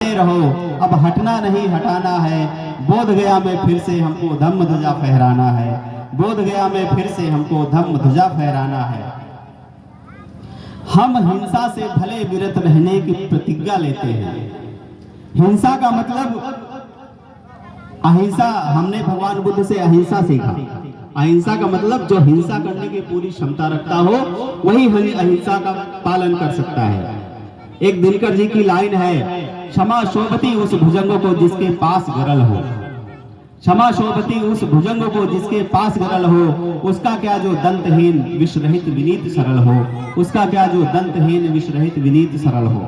रहो, अब हटना नहीं हटाना है। बोध गया में फिर से हमको धम्म ध्वजा फहराना है। बोध गया में फिर से हमको धम्म ध्वजा फहराना है। हम हिंसा से भले विरत रहने की प्रतिज्ञा लेते हैं। हिंसा का मतलब अहिंसा, हमने भगवान बुद्ध से अहिंसा सीखा। अहिंसा का मतलब जो हिंसा करने की पूरी क्षमता रखता हो वही अहिंसा का पालन कर सकता है। एक दिनकर जी की लाइन है, क्षमा शोभती उस भुजंग को जिसके पास गरल हो। क्षमा शोभती उस भुजंग को जिसके पास गरल हो, उसका क्या जो दंतहीन विषरहित विनीत सरल हो। उसका क्या जो दंतहीन विषरहित विनीत सरल हो।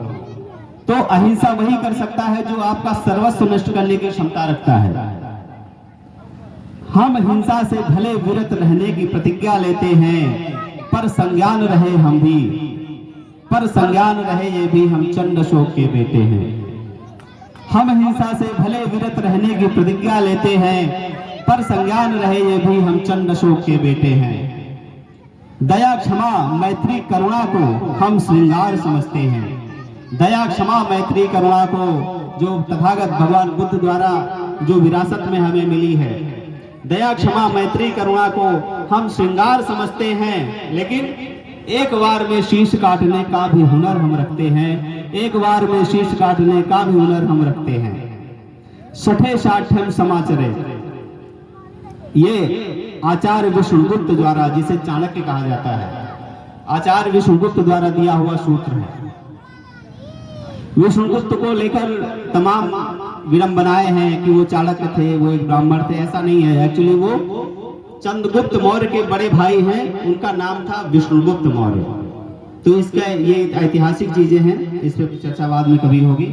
तो अहिंसा वही कर सकता है जो आपका सर्वस्व नष्ट करने की क्षमता रखता है। हम हिंसा से भले विरत रहने की प्रतिज्ञा लेते हैं, पर संज्ञान रहे हम भी, पर संज्ञान रहे ये भी हम चंड अशोक के बेटे हैं। हम हिंसा से भले विरत रहने की प्रतिज्ञा लेते हैं, पर संज्ञान रहे ये भी हम चंड अशोक के बेटे हैं। दया क्षमा मैत्री करुणा को हम श्रृंगार समझते हैं। दया क्षमा मैत्री करुणा को जो तथागत भगवान बुद्ध द्वारा जो विरासत में हमें मिली है, दया क्षमा मैत्री करुणा को हम श्रृंगार समझते हैं। लेकिन एक बार में शीश काटने का भी हुनर हम रखते हैं। एक बार में शीश काटने का भी हुनर हम रखते हैं। सठे साठम समाचरे, ये आचार्य विष्णुगुप्त द्वारा, जिसे चाणक्य कहा जाता है, आचार्य विष्णुगुप्त द्वारा दिया हुआ सूत्र है। विष्णुगुप्त को लेकर तमाम विडंबनाएं हैं कि वो चाणक्य थे, वो एक ब्राह्मण थे। ऐसा नहीं है। एक्चुअली वो चंद्रगुप्त मौर्य के बड़े भाई हैं, उनका नाम था विष्णुगुप्त मौर्य। तो इसका ये ऐतिहासिक चीजें हैं, इस पर चर्चा बाद में कभी होगी।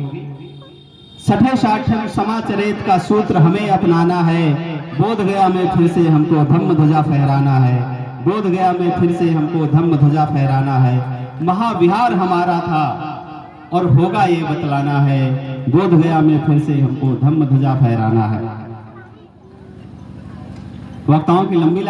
सठे साठम समाचरित का सूत्र हमें अपनाना है। बोध गया में फिर से हमको धम्म ध्वजा फहराना है। बोध गया में फिर से हमको धम्म ध्वजा फहराना है। महाविहार हमारा था और होगा ये बतलाना है। बोध गया में फिर से हमको धम्म ध्वजा फहराना है। वक्ताओं की लंबी